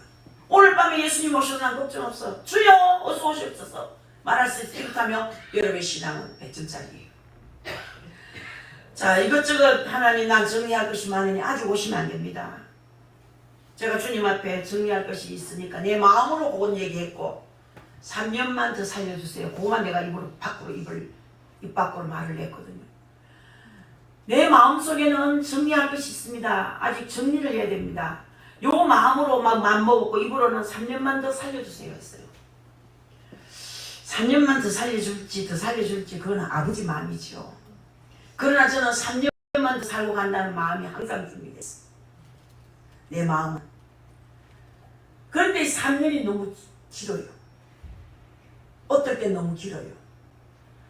오늘 밤에 예수님 오셔도 난 걱정 없어. 주여 어서 오시옵소서 말할 수 있어. 이렇다면 여러분의 신앙은 100점짜리예요. 자 이것저것 하나님 난 정리할 것이 많으니 아직 오시면 안 됩니다. 제가 주님 앞에 정리할 것이 있으니까 내 마음으로 그건 얘기했고 3년만 더 살려주세요. 그것만 내가 입 밖으로 말을 했거든요. 내 마음속에는 정리할 것이 있습니다. 아직 정리를 해야 됩니다. 요 마음으로 막 맘먹었고 입으로는 3년만 더 살려주세요 했어요. 3년만 더 살려줄지 그건 아버지 마음이죠. 그러나 저는 3년만 더 살고 간다는 마음이 항상 준비됐어요. 내 마음은. 그런데 3년이 너무 길어요. 어떨 땐 너무 길어요.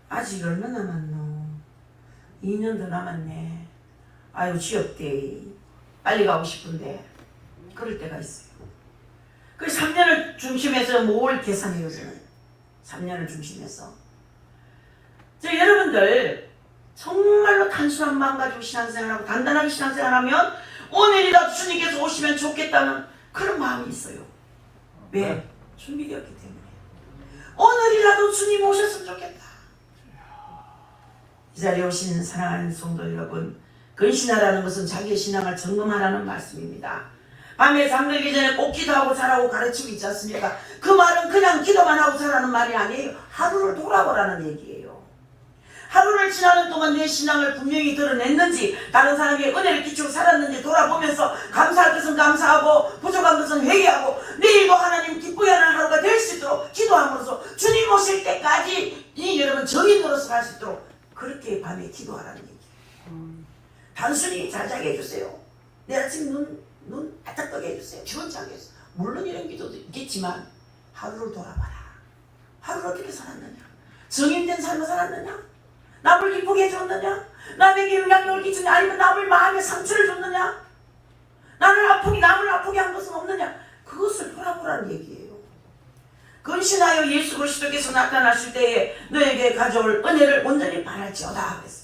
아직 얼마 남았노? 2년 더 남았네. 아유 지겹대. 빨리 가고 싶은데 그럴 때가 있어요. 그 3년을 중심해서 뭘 계산해요 저는. 3년을 중심해서. 여러분들 정말로 단순한 마음 가지고 신앙생활하고 단단하게 신앙생활하면 오늘이라도 주님께서 오시면 좋겠다는 그런 마음이 있어요. 왜? 준비되었기 때문에. 오늘이라도 주님 오셨으면 좋겠다. 이 자리에 오신 사랑하는 성도 여러분, 근신하라는 것은 자기의 신앙을 점검하라는 말씀입니다. 밤에 잠들기 전에 꼭 기도하고 자라고 가르침이 있지 않습니까? 그 말은 그냥 기도만 하고 자라는 말이 아니에요. 하루를 돌아보라는 얘기예요. 하루를 지나는 동안 내 신앙을 분명히 드러냈는지 다른 사람에게 은혜를 끼치고 살았는지 돌아보면서 감사할 것은 감사하고 부족한 것은 회개하고 내일도 하나님 기쁘게 하는 하루가 될 수 있도록 기도함으로써 주님 오실 때까지 이 여러분 정인으로서 갈 수 있도록 그렇게 밤에 기도하라는 얘기예요. 단순히 잘 자게 해주세요. 내일 아침 눈 바짝 뜨게 해주세요. 주원치 않게 해주세요. 물론 이런 기도도 있겠지만 하루를 돌아봐라. 하루를 어떻게 살았느냐? 정인된 삶을 살았느냐? 남을 기쁘게 해줬느냐? 남에게 영향력을 끼치느냐? 아니면 남을 마음에 상처를 줬느냐? 남을 아프게 한 것은 없느냐? 그것을 돌아보라는 얘기예요. 근신하여 예수 그리스도께서 나타나실 때에 너에게 가져올 은혜를 온전히 바랄지어다 그랬어요.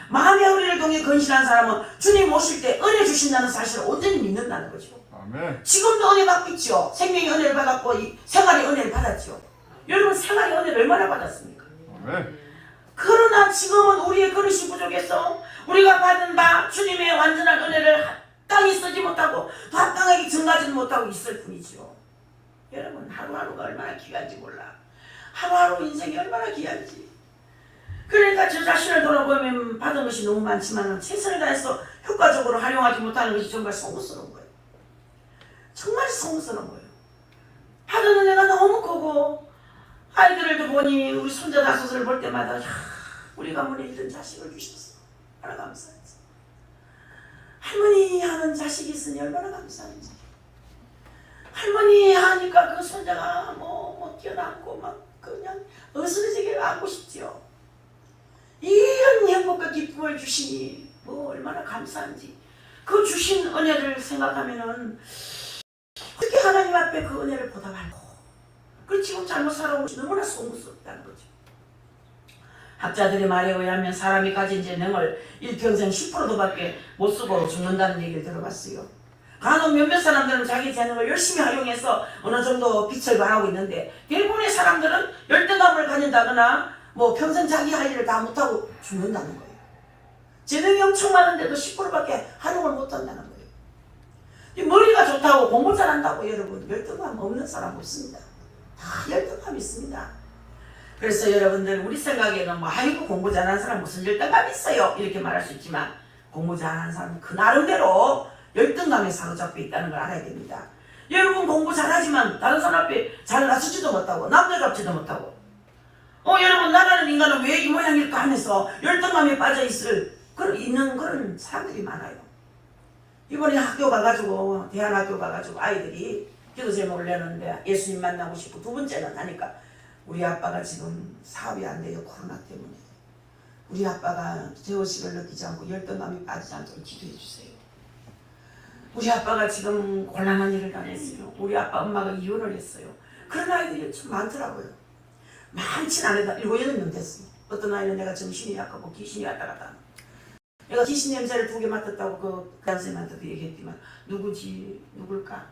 마음의 은혜를 통해 근신한 사람은 주님 오실 때 은혜 주신다는 사실을 온전히 믿는다는 거죠. 아멘. 지금도 은혜 받고 있죠. 생명의 은혜를 받았고 생활의 은혜를 받았죠. 여러분 생활의 은혜를 얼마나 받았습니까? 아멘. 그러나 지금은 우리의 그릇이 부족해서 우리가 받은 바 주님의 완전한 은혜를 합당히 쓰지 못하고 합당하게 증가하지 못하고 있을 뿐이죠. 여러분 하루하루가 얼마나 귀한지 몰라. 하루하루 인생이 얼마나 귀한지. 그러니까 저 자신을 돌아보면 받은 것이 너무 많지만 최선을 다해서 효과적으로 활용하지 못하는 것이 정말 송구스러운 거예요. 정말 송구스러운 거예요. 받은 은혜가 너무 크고 아이들을 보니 우리 손자 다섯을 볼 때마다 우리 가문에 이런 자식을 주셨어. 얼마나 감사하지. 할머니 하는 자식이 있으니 얼마나 감사한지. 할머니 하니까 그 손자가 뭐 뛰어남고 막 그냥 어스러지게 안고 싶지요. 이런 행복과 기쁨을 주시니 뭐 얼마나 감사한지. 그 주신 은혜를 생각하면은 어떻게 하나님 앞에 그 은혜를 보답하고 그리고 지금 잘못 살아온 것이 너무나 송구스럽다는 거죠. 학자들의 말에 의하면 사람이 가진 재능을 일평생 10%도 밖에 못 쓰고 죽는다는 얘기를 들어봤어요. 간혹 몇몇 사람들은 자기 재능을 열심히 활용해서 어느 정도 빛을 발하고 있는데 대부분의 사람들은 열등감을 가진다거나 뭐 평생 자기 할 일을 다 못하고 죽는다는 거예요. 재능이 엄청 많은데도 10%밖에 활용을 못한다는 거예요. 이 머리가 좋다고 공부 잘한다고 여러분 열등감 없는 사람 없습니다. 다 열등감 있습니다. 그래서 여러분들 우리 생각에는 뭐 아이고 공부 잘하는 사람 무슨 열등감이 있어요 이렇게 말할 수 있지만 공부 잘하는 사람은 그 나름대로 열등감에 사로잡혀 있다는 걸 알아야 됩니다. 여러분 공부 잘하지만 다른 사람 앞에 잘 낮추지도 못하고 남자답지도 못하고 여러분 나라는 인간은 왜 이 모양일까 하면서 열등감에 빠져있을 있는 그런 사람들이 많아요. 이번에 학교 가가지고 대안학교 가가지고 아이들이 기도 제목을 내는데 예수님 만나고 싶고 두 번째는 하니까 우리 아빠가 지금 사업이 안 돼요. 코로나 때문에. 우리 아빠가 죄의식을 느끼지 않고 열등감이 빠지지 않도록 기도해 주세요. 우리 아빠가 지금 곤란한 일을 당했어요. 우리 아빠 엄마가 이혼을 했어요. 그런 아이들이 참 많더라고요. 많진 않아도 7, 8명 됐어요. 어떤 아이는 내가 정신이 약하고 귀신이 왔다 갔다 하는. 내가 귀신 냄새를 2개 맡았다고 그 선생님한테도 얘기했지만 누굴까?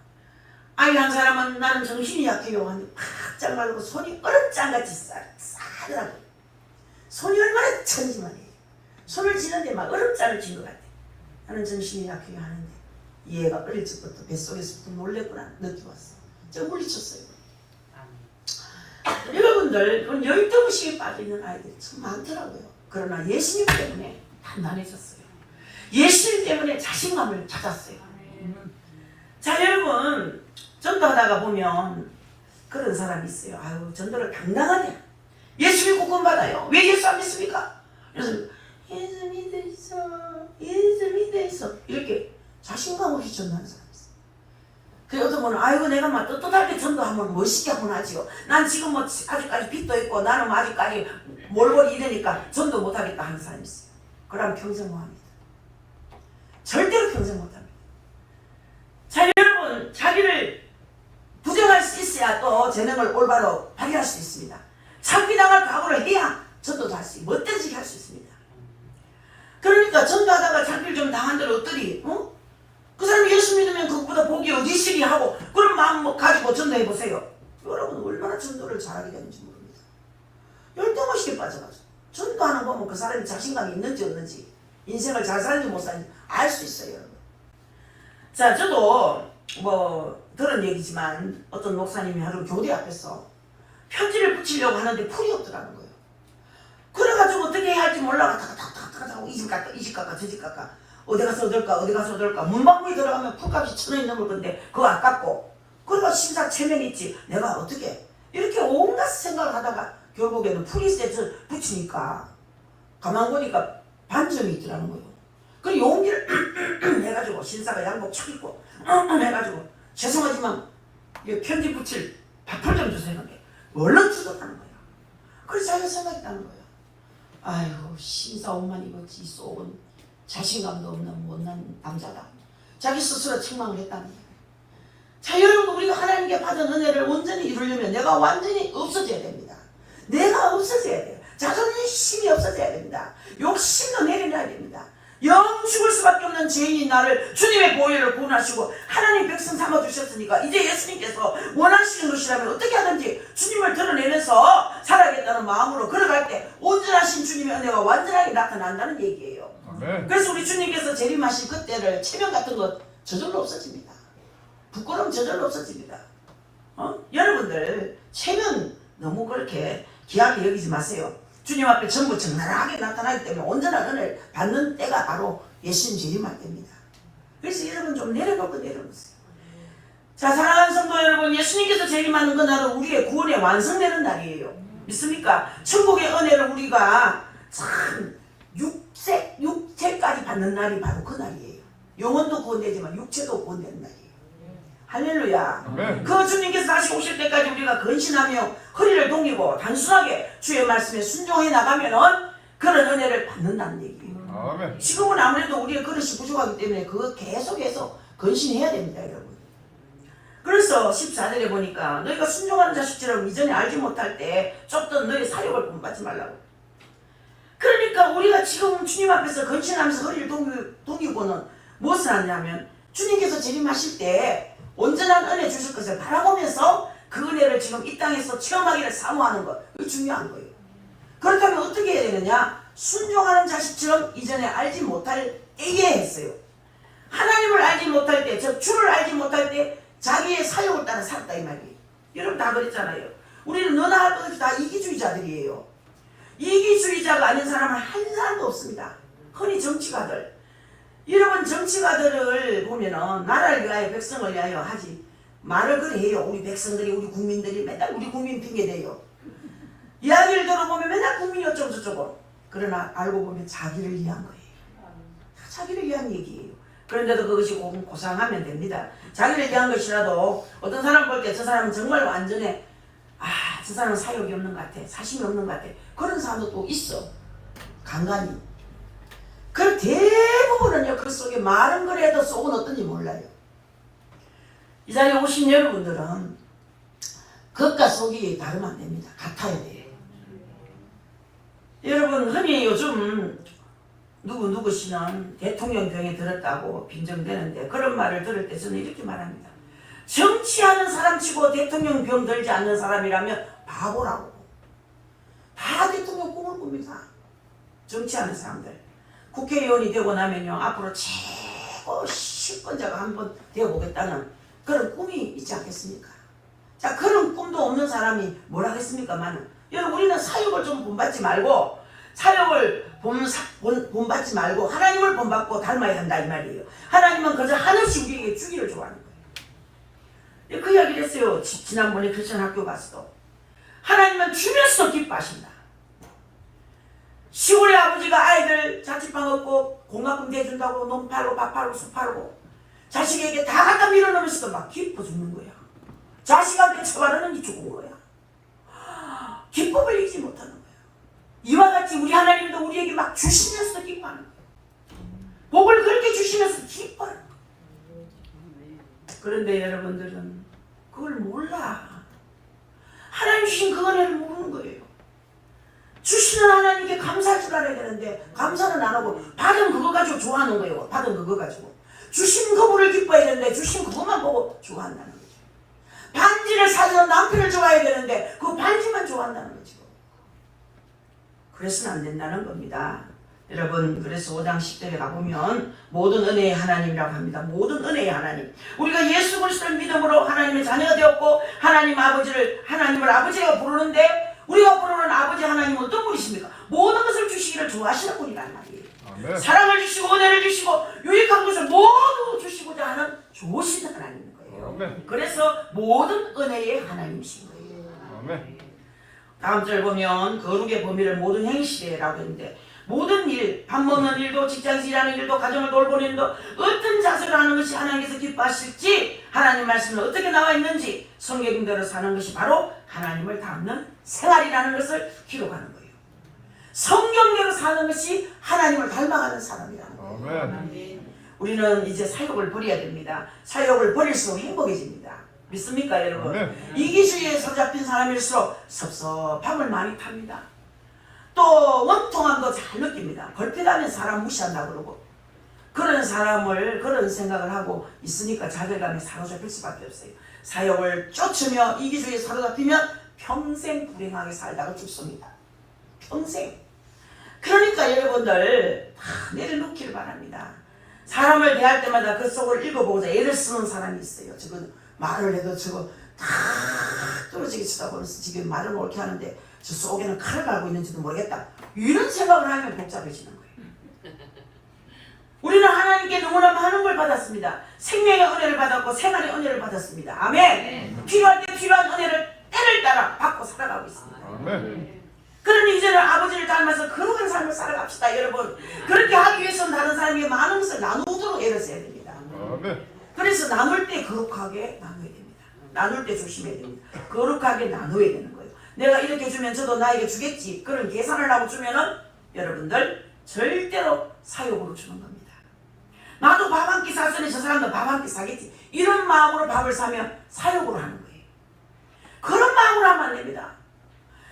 아이 한 사람은 나는 정신이 약해요 하는데 팍 말고 손이 얼음장같이 싸더라고요. 손이 얼마나 천지만해요. 손을 쥐는데 막 얼음장을 쥔 것 같아. 나는 정신이 약해요 하는데 이 애가 어릴 적부터 뱃속에서부터 놀랬구나 느끼고 왔어. 저 물리쳤어요. 여러분들 그런 열등의식에 빠져있는 아이들이 참 많더라고요. 그러나 예수님 때문에 단단해졌어요. 예수님 때문에 자신감을 찾았어요. 자 여러분 전도하다가 보면 그런 사람이 있어요. 아유 전도를 당당하네. 예수 믿고 구원받아요. 왜 예수 안 믿습니까? 그래서 예수 믿어 있어 이렇게 자신감 없이 전도하는 사람이 있어요. 그리고 어떤 분은 아이고 내가 막 떳떳하게 전도하면 멋있게 하구나 하지요. 난 지금 뭐 아직까지 빚도 있고 나는 뭐 아직까지 몰골이 이러니까 전도 못하겠다 하는 사람이 있어요. 그러면 평생 못합니다. 절대로 평생 못합니다. 자 여러분 자기를 부정할 수 있어야 또 재능을 올바로 발휘할 수 있습니다. 창피당할 각오를 해야 전도도 할 수 있고 뭐든지 할 수 있습니다. 그러니까 전도하다가 창피를 좀 당한 데는 어떠리? 그 사람이 예수 믿으면 그것보다 복이 어디 있으리 하고 그런 마음 가지고 전도해 보세요. 여러분 얼마나 전도를 잘하게 되는지 모릅니다. 열등의식에 빠져가지고 전도하는 거면 그 사람이 자신감이 있는지 없는지 인생을 잘 사는지 못 사는지 알 수 있어요. 여러분. 자 저도 뭐 들은 얘기지만 어떤 목사님이 하루 교대 앞에서 편지를 붙이려고 하는데 풀이 없더라는 거예요. 그래가지고 어떻게 해야 할지 몰라 하고 이 집 갈까 이 집 갈까 저 집 갈까 어디 가서 얻을까 문방구에 들어가면 풀값이 1,000원이 넘을 건데 그거 아깝고 그러다 심사 체면있지 내가 어떻게 이렇게 온갖 생각을 하다가 결국에는 프리셋을 붙이니까 가만 보니까 반점이 있더라는 거예요. 그 용기를 해가지고 신사가 양복 착 입고 해가지고 죄송하지만 편지 붙일 100풀 좀 주세요. 얼른 주셨다는 거예요. 그래서 자기가 생각했다는 거예요. 아이고 신사 옷만 입었지 속은 자신감도 없는 못난 남자다. 자기 스스로 책망을 했다는 거예요. 자 여러분 우리가 하나님께 받은 은혜를 온전히 이루려면 내가 완전히 없어져야 됩니다. 내가 없어져야 돼요. 자존심이 없어져야 됩니다. 욕심도 내려놔야 됩니다. 영 죽을 수밖에 없는 죄인인 나를 주님의 보혈로 구원하시고 하나님 백성 삼아주셨으니까 이제 예수님께서 원하시는 것이라면 어떻게 하든지 주님을 드러내면서 살아야겠다는 마음으로 걸어갈 때 온전하신 주님의 은혜가 완전하게 나타난다는 얘기예요. 아멘. 그래서 우리 주님께서 재림하신 그때를 체면 같은 것 저절로 없어집니다. 부끄러움 저절로 없어집니다. 여러분들 체면 너무 그렇게 귀하게 여기지 마세요. 주님 앞에 전부 적나라하게 나타나기 때문에 온전한 은혜를 받는 때가 바로 예수님 재림할 때입니다. 그래서 여러분 좀 내려놓고 내려놓으세요. 자 사랑하는 성도 여러분, 예수님께서 재림하는 그날은 우리의 구원이 완성되는 날이에요. 믿습니까? 천국의 은혜를 우리가 참 육체까지 받는 날이 바로 그 날이에요. 영혼도 구원되지만 육체도 구원되는 날이에요. 할렐루야. 아멘. 그 주님께서 다시 오실 때까지 우리가 근신하며 허리를 동이고 단순하게 주의 말씀에 순종해 나가면은 그런 은혜를 받는다는 얘기예요. 아멘. 지금은 아무래도 우리의 그릇이 부족하기 때문에 그거 계속해서 근신해야 됩니다, 여러분. 그래서 14절에 보니까 너희가 순종하는 자식처럼 이전에 알지 못할 때 쫓던 너희 사욕을 본받지 말라고. 그러니까 우리가 지금 주님 앞에서 근신하면서 허리를 동이고는 무엇을 하냐면 주님께서 재림하실 때 온전한 은혜 주실 것을 바라보면서 그 은혜를 지금 이 땅에서 체험하기를 사모하는 것, 그게 중요한 거예요. 그렇다면 어떻게 해야 되느냐? 순종하는 자식처럼 이전에 알지 못할 때에 했어요. 하나님을 알지 못할 때, 즉 주를 알지 못할 때 자기의 사욕을 따라 살았다 이 말이에요. 여러분 다 그랬잖아요. 우리는 너나 할 것 없이 다 이기주의자들이에요. 이기주의자가 아닌 사람은 한 사람도 없습니다. 흔히 정치가들. 여러분 정치가들을 보면은 나라를 위하여 백성을 위하여 하지 말을 그래 해요. 우리 백성들이 우리 국민들이 맨날 우리 국민 핑계대요. 이야기를 들어보면 맨날 국민이 어쩌고 저쩌고. 그러나 알고 보면 자기를 위한 거예요. 다 자기를 위한 얘기예요. 그런데도 그것이 고상하면 됩니다. 자기를 위한 것이라도 어떤 사람 볼 때 저 사람은 정말 완전해, 저 사람은 사욕이 없는 것 같아, 사심이 없는 것 같아, 그런 사람도 또 있어. 간간히. 그 대부분은요 그 속에 말은 그래도 속은 어떤지 몰라요. 이 자리에 오신 여러분들은 겉과 속이 다르면 안 됩니다. 같아야 돼요. 여러분 흔히 요즘 누구시는 대통령병에 들었다고 빈정대는데 그런 말을 들을 때 저는 이렇게 말합니다. 정치하는 사람치고 대통령병 들지 않는 사람이라면 바보라고. 다 대통령 꿈을 꿉니다. 정치하는 사람들. 국회의원이 되고 나면요 앞으로 최고 실권자가 한번 되어보겠다는 그런 꿈이 있지 않겠습니까? 자 그런 꿈도 없는 사람이 뭘 하겠습니까만 여러분 우리는 사욕을 좀 본받지 말고 사욕을 본받지 말고 하나님을 본받고 닮아야 한다 이 말이에요. 하나님은 그저 한없이 우리에게 주기를 좋아하는 거예요. 그 이야기를 했어요. 지난번에 크리스천 학교 가서도 하나님은 주면서도 기뻐하신다. 시골의 아버지가 아이들 자취방 없고 공학금 대준다고 논 팔고 밥 팔고 숲 팔고 자식에게 다 갖다 밀어넣으면서도 막 기뻐 죽는 거야. 자식한테 처바르는 게 죽은 거야. 기쁨을 잊지 못하는 거야. 이와 같이 우리 하나님도 우리에게 막 주시면서도 기뻐하는 거야. 복을 그렇게 주시면서 기뻐하는 거야. 그런데 여러분들은 그걸 몰라. 하나님 주신 그 은혜를 모르는 거예요. 주시는 하나님께 감사할 줄 알아야 되는데 감사는 안 하고 받은 그거 가지고 좋아하는 거예요. 받은 그거 가지고. 주신 그분을 기뻐해야 되는데 주신 그것만 보고 좋아한다는 거죠. 반지를 사주는 남편을 좋아해야 되는데 그 반지만 좋아한다는 거죠. 그래서는 안 된다는 겁니다. 여러분 그래서 5장 10절에 가보면 모든 은혜의 하나님이라고 합니다. 모든 은혜의 하나님. 우리가 예수 그리스도를 믿음으로 하나님의 자녀가 되었고 하나님을 아버지라고 부르는데 우리가 부르는 아버지 하나님은 어떤 분이십니까? 모든 것을 주시기를 좋아하시는 분이란 말이에요. 아멘. 사랑을 주시고 은혜를 주시고 유익한 것을 모두 주시고자 하는 좋으신 하나님인 거예요. 아멘. 그래서 모든 은혜의 하나님이신 거예요. 아멘. 다음 절 보면 거룩의 범위를 모든 행실에라고 했는데 모든 일, 밥 먹는 일도, 직장에서 일하는 일도, 가정을 돌보는 일도 어떤 자세로 하는 것이 하나님께서 기뻐하실지, 하나님 말씀은 어떻게 나와 있는지 성경대로 사는 것이 바로 하나님을 닮는 생활이라는 것을 기록하는 거예요. 성경대로 사는 것이 하나님을 닮아가는 사람이라는 거예요. 아멘. 우리는 이제 사욕을 버려야 됩니다. 사욕을 버릴수록 행복해집니다. 믿습니까 여러분? 아멘. 이기주의에 사로잡힌 사람일수록 섭섭함을 많이 탑니다. 또 원통함도 잘 느낍니다. 걸핏하면 사람 무시한다 그러고, 그런 사람을 그런 생각을 하고 있으니까 자괴감에 사로잡힐 수밖에 없어요. 사욕을 쫓으며 이기주의에 사로잡히면 평생 불행하게 살다가 죽습니다. 평생. 그러니까 여러분들 다 내려놓기를 바랍니다. 사람을 대할 때마다 그 속을 읽어보고자 애를 쓰는 사람이 있어요. 저거 말을 해도 저거 다 떨어지게 쳐다보면서 지금 말은 옳게 하는데 저 속에는 칼을 갈고 있는지도 모르겠다. 이런 생각을 하면 복잡해지는 거예요. 우리는 하나님께 너무나 많은 걸 받았습니다. 생명의 은혜를 받았고 생활의 은혜를 받았습니다. 아멘. 필요할 때 필요한 은혜를 때를 따라 받고 살아가고 있습니다. 아멘. 그러니 이제는 아버지를 닮아서 거룩한 삶을 살아갑시다 여러분. 그렇게 하기 위해서는 다른 사람에게 많은 것을 나누도록 애를 써야 됩니다. 아멘. 그래서 나눌 때 거룩하게 나눠야 됩니다. 나눌 때 조심해야 됩니다. 거룩하게 나눠야 되는 거예요. 내가 이렇게 주면 저도 나에게 주겠지, 그런 계산을 하고 주면은 여러분들 절대로 사욕으로 주는 겁니다. 나도 밥 한 끼 샀으니 저 사람도 밥 한 끼 사겠지, 이런 마음으로 밥을 사면 사욕으로 하는 거예요. 그런 마음으로 하면 안 됩니다.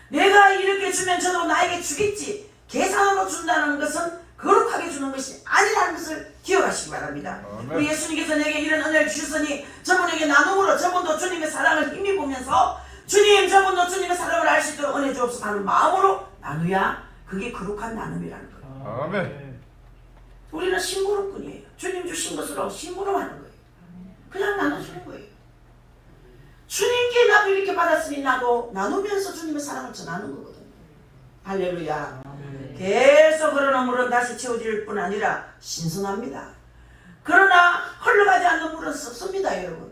내가 이렇게 주면 저도 나에게 주겠지, 계산으로 준다는 것은 거룩하게 주는 것이 아니라는 것을 기억하시기 바랍니다. 우리 예수님께서 내게 이런 은혜를 주셨으니 저분에게 나눔으로 저분도 주님의 사랑을 힘입으면서 주님, 저분도 주님의 사랑을 알 수 있도록 은혜 주옵소서 하는 마음으로 나누야 그게 거룩한 나눔이라는 거예요. 아멘. 우리는 심부름뿐이에요. 주님 주신 것으로 심부름하는 거예요. 그냥 나눠주는 거예요. 주님께 나도 이렇게 받았으니 나도 나누면서 주님의 사랑을 전하는 거거든요. 할렐루야. 계속 흐르는 물은 다시 채워질 뿐 아니라 신선합니다. 그러나 흘러가지 않는 물은 썩습니다. 여러분,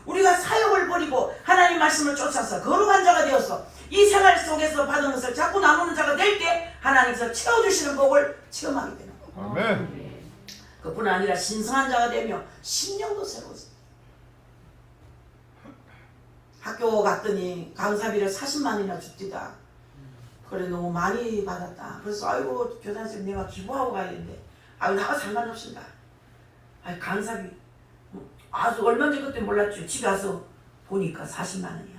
우리가 사욕을 버리고 하나님 말씀을 쫓아서 거룩한 자가 되어서 이 생활 속에서 받은 것을 자꾸 나누는 자가 될 때 하나님께서 채워주시는 복을 체험하게 되는 거예요. 아멘. 그뿐 아니라 신성한 자가 되며 심령도 새로워집니다. 학교 갔더니 강사비를 40만 원이나 줍디다. 그래 너무 많이 받았다. 그래서 아이고 교장선생님 내가 기부하고 가야겠는데, 아유 나와 상관없습니다. 아이 강사비 아주 얼마인지 그때 몰랐죠. 집에 와서 보니까 40만 원이야.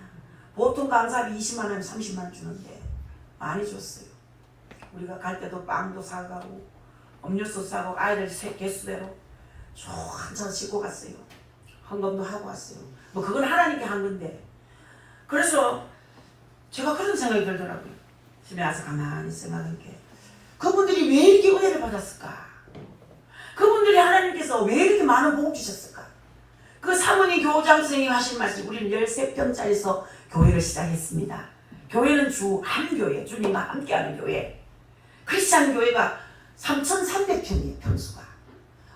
보통 강사비 20만 원, 30만 원 주는데 많이 줬어요. 우리가 갈 때도 빵도 사가고 음료수 사고 아이들 개수대로 쭉 한참 싣고 갔어요. 헌금도 하고 왔어요. 뭐 그건 하나님께 한 건데. 그래서 제가 그런 생각이 들더라고요. 집에 와서 가만히 생각한 게, 그분들이 왜 이렇게 은혜를 받았을까? 그분들이 하나님께서 왜 이렇게 많은 복을 주셨을까? 그 사모님 교장 선생님이 하신 말씀, 우리는 13평짜리에서 교회를 시작했습니다. 교회는 주 한 교회, 주님과 함께하는 교회. 크리스찬 교회가 3,300평이에요, 평수가.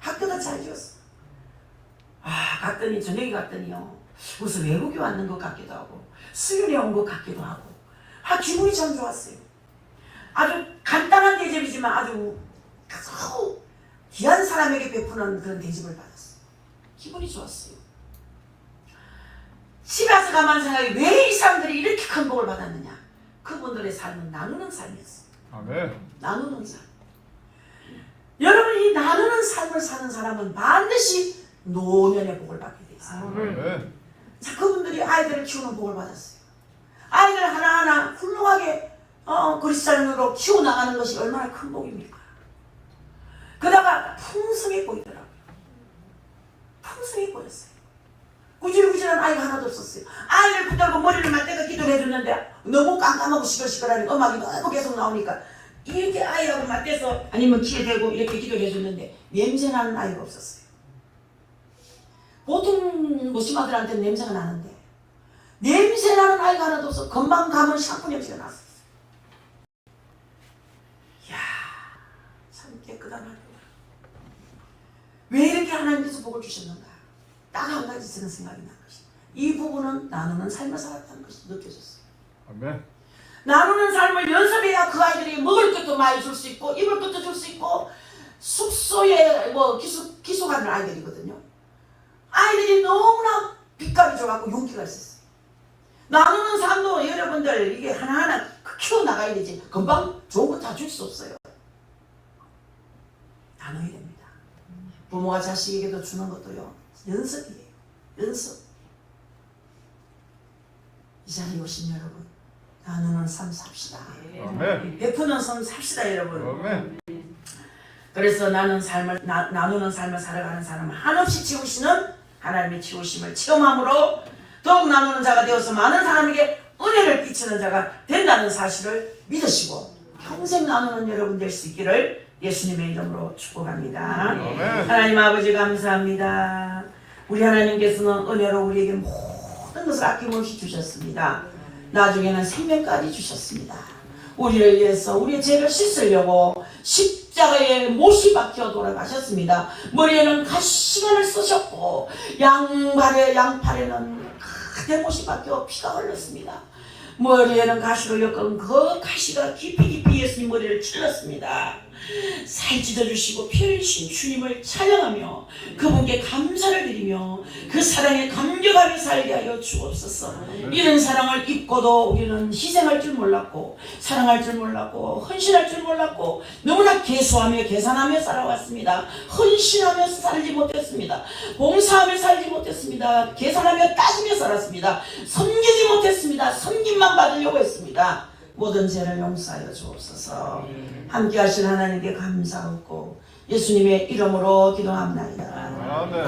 학교도 잘 지었어. 갔더니, 저녁에 갔더니요, 무슨 외국에 왔는 것 같기도 하고, 수련회 온 것 같기도 하고, 기분이 참 좋았어요. 아주 간단한 대접이지만 아주 귀한 사람에게 베푸는 그런 대접을 받았어요. 기분이 좋았어요. 집에 와서 가만 생각해, 왜 이 사람들이 이렇게 큰 복을 받았느냐? 그분들의 삶은 나누는 삶이었어요. 아멘. 나누는 삶. 여러분, 이 나누는 삶을 사는 사람은 반드시 노년의 복을 받게 돼 있어요. 아멘. 자, 그분들이 아이들을 키우는 복을 받았어요. 아이들 하나하나 훌륭하게 그리스도인으로 키워나가는 것이 얼마나 큰 복입니까? 그러다가 풍성해 보이더라고요. 풍성해 보였어요. 구질구질한 아이가 하나도 없었어요. 아이를 붙들고 머리를 맞대가 기도를 해줬는데 너무 깜깜하고 시끌시끌하니 음악이 너무 계속 나오니까 이렇게 아이하고 맞대서 아니면 귀에 대고 이렇게 기도를 해줬는데 냄새나는 아이가 없었어요. 보통 무심아들한테는 냄새가 나는데 냄새나는 아이가 하나도 없어. 금방 가면 샴푸 냄새가 났었어요. 이야, 참 깨끗한 학교다. 왜 이렇게 하나님께서 복을 주셨는가? 딱 한 가지 저는 생각이 난 것이, 이 부분은 나누는 삶을 살았다는 것이 느껴졌어요. 아멘. 나누는 삶을 연습해야 그 아이들이 먹을 것도 많이 줄 수 있고 입을 것도 줄 수 있고 숙소에 뭐 기숙하는 아이들이거든요. 아이들이 너무나 빛깔이 좋아갖고 용기가 있었어요. 나누는 삶도 여러분들 이게 하나하나 키워나가야 되지 금방 좋은 거 다 줄 수 없어요. 나눠야 됩니다. 부모가 자식에게도 주는 것도요 연습이에요. 연습. 이 자리에 오신 여러분 나누는 삶 삽시다. 아멘. 베푸는 삶 삽시다 여러분. 아멘. 그래서 나누는 삶을 살아가는 사람은 한없이 치우시는 하나님의 치우심을 체험함으로 더욱 나누는 자가 되어서 많은 사람에게 은혜를 끼치는 자가 된다는 사실을 믿으시고 평생 나누는 여러분 될 수 있기를 예수님의 이름으로 축복합니다. 아멘. 하나님 아버지 감사합니다. 우리 하나님께서는 은혜로 우리에게 모든 것을 아낌없이 주셨습니다. 나중에는 생명까지 주셨습니다. 우리를 위해서 우리의 죄를 씻으려고 십자가에 못이 박혀 돌아가셨습니다. 머리에는 가시관을 쓰셨고 양팔에는 크게 못이 박혀 피가 흘렀습니다. 머리에는 가시로 엮은 그 가시가 깊이 예수님 머리를 찔렀습니다. 살 찢어주시고 피 흘리신 주님을 찬양하며 그분께 감사를 드리며 그 사랑에 감격하게 살게 하여 주옵소서. 이런 사랑을 입고도 우리는 희생할 줄 몰랐고 사랑할 줄 몰랐고 헌신할 줄 몰랐고 너무나 계수하며 계산하며 살아왔습니다. 헌신하며 살지 못했습니다. 봉사하며 살지 못했습니다. 계산하며 따지며 살았습니다. 섬기지 못했습니다. 섬김만 받으려고 했습니다. 모든 죄를 용서하여 주옵소서. 함께 하신 하나님께 감사하고 예수님의 이름으로 기도합니다. 아멘.